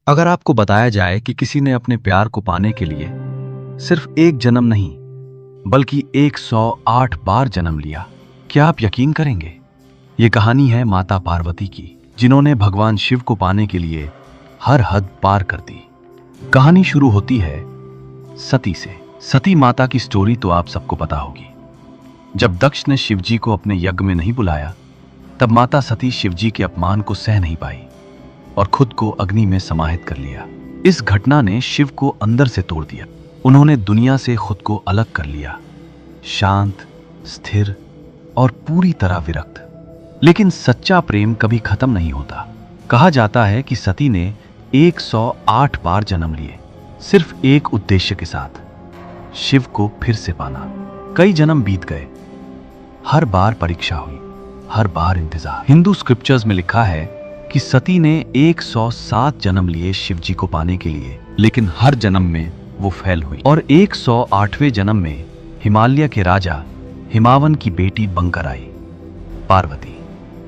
अगर आपको बताया जाए कि किसी ने अपने प्यार को पाने के लिए सिर्फ एक जन्म नहीं बल्कि 108 बार जन्म लिया, क्या आप यकीन करेंगे? ये कहानी है माता पार्वती की, जिन्होंने भगवान शिव को पाने के लिए हर हद पार कर दी। कहानी शुरू होती है सती से। सती माता की स्टोरी तो आप सबको पता होगी। जब दक्ष ने शिवजी को अपने यज्ञ में नहीं बुलाया, तब माता सती शिवजी के अपमान को सह नहीं पाई और खुद को अग्नि में समाहित कर लिया। इस घटना ने शिव को अंदर से तोड़ दिया। उन्होंने दुनिया से खुद को अलग कर लिया, शांत, स्थिर और पूरी तरह विरक्त। लेकिन सच्चा प्रेम कभी खत्म नहीं होता। कहा जाता है कि सती ने 108 बार जन्म लिए, सिर्फ एक उद्देश्य के साथ, शिव को फिर से पाना। कई जन्म बीत गए, हर बार परीक्षा हुई, हर बार इंतजार। हिंदू स्क्रिप्चर्स में लिखा है कि सती ने 107 जन्म लिए शिव जी को पाने के लिए, लेकिन हर जन्म में वो फेल हुई और 108वें जन्म में हिमालय के राजा हिमावन की बेटी बनकर आई, पार्वती।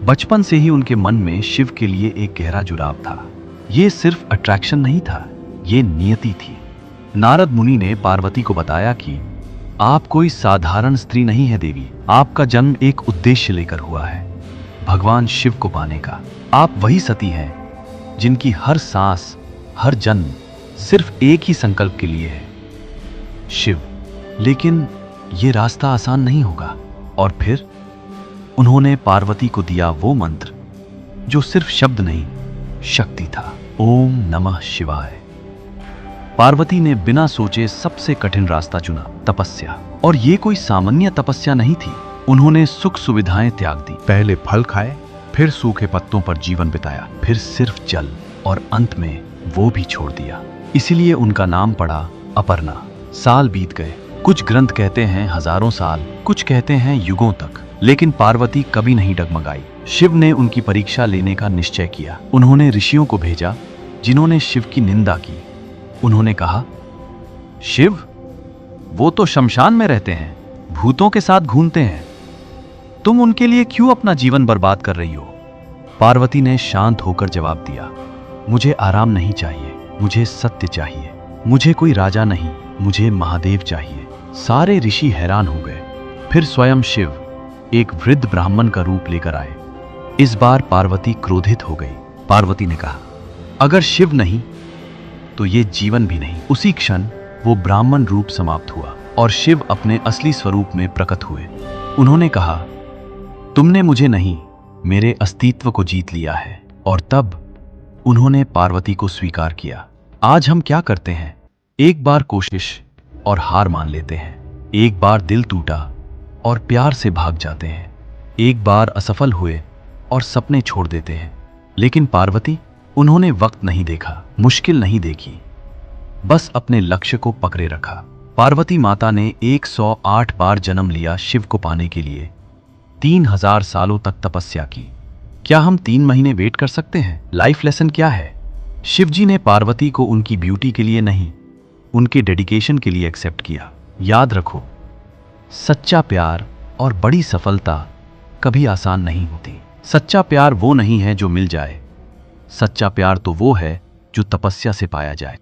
बचपन से ही उनके मन में शिव के लिए एक गहरा जुड़ाव था। ये सिर्फ अट्रैक्शन नहीं था, ये नियति थी। नारद मुनि ने पार्वती को बताया कि आप कोई साधारण स्त्री नहीं है देवी, आपका जन्म एक उद्देश्य लेकर हुआ है, भगवान शिव को पाने का। आप वही सती हैं जिनकी हर सांस, हर जन्म सिर्फ एक ही संकल्प के लिए है, शिव। लेकिन ये रास्ता आसान नहीं होगा। और फिर उन्होंने पार्वती को दिया वो मंत्र जो सिर्फ शब्द नहीं, शक्ति था। ओम नमः शिवाय। पार्वती ने बिना सोचे सबसे कठिन रास्ता चुना, तपस्या। और ये कोई सामान्य तपस्या नहीं थी। उन्होंने सुख सुविधाएं त्याग दी, पहले फल खाए, फिर सूखे पत्तों पर जीवन बिताया, फिर सिर्फ जल, और अंत में वो भी छोड़ दिया। इसीलिए उनका नाम पड़ा अपर्णा। साल बीत गए, कुछ ग्रंथ कहते हैं हजारों साल, कुछ कहते हैं युगों तक, लेकिन पार्वती कभी नहीं डगमगाई। शिव ने उनकी परीक्षा लेने का निश्चय किया। उन्होंने ऋषियों को भेजा जिन्होंने शिव की निंदा की। उन्होंने कहा, शिव, वो तो शमशान में रहते हैं, भूतों के साथ घूमते हैं, तुम उनके लिए क्यों अपना जीवन बर्बाद कर रही हो? पार्वती ने शांत होकर जवाब दिया, मुझे आराम नहीं चाहिए, मुझे सत्य चाहिए। मुझे कोई राजा नहीं, मुझे महादेव चाहिए। सारे ऋषि हैरान हो गए। फिर स्वयं शिव एक वृद्ध ब्राह्मण का रूप लेकर आए। इस बार पार्वती क्रोधित हो गई। पार्वती ने कहा, अगर शिव नहीं तो ये जीवन भी नहीं। उसी क्षण वो ब्राह्मण रूप समाप्त हुआ और शिव अपने असली स्वरूप में प्रकट हुए। उन्होंने कहा, तुमने मुझे नहीं, मेरे अस्तित्व को जीत लिया है। और तब उन्होंने पार्वती को स्वीकार किया। आज हम क्या करते हैं? एक बार कोशिश और हार मान लेते हैं, एक बार दिल टूटा और प्यार से भाग जाते हैं, एक बार असफल हुए और सपने छोड़ देते हैं। लेकिन पार्वती, उन्होंने वक्त नहीं देखा, मुश्किल नहीं देखी, बस अपने लक्ष्य को पकड़े रखा। पार्वती माता ने 108 बार जन्म लिया शिव को पाने के लिए। 3000 सालों तक तपस्या की। क्या हम 3 महीने वेट कर सकते हैं? लाइफ लेसन क्या है? शिवजी ने पार्वती को उनकी ब्यूटी के लिए नहीं, उनके डेडिकेशन के लिए एक्सेप्ट किया। याद रखो, सच्चा प्यार और बड़ी सफलता कभी आसान नहीं होती। सच्चा प्यार वो नहीं है जो मिल जाए, सच्चा प्यार तो वो है जो तपस्या से पाया जाए।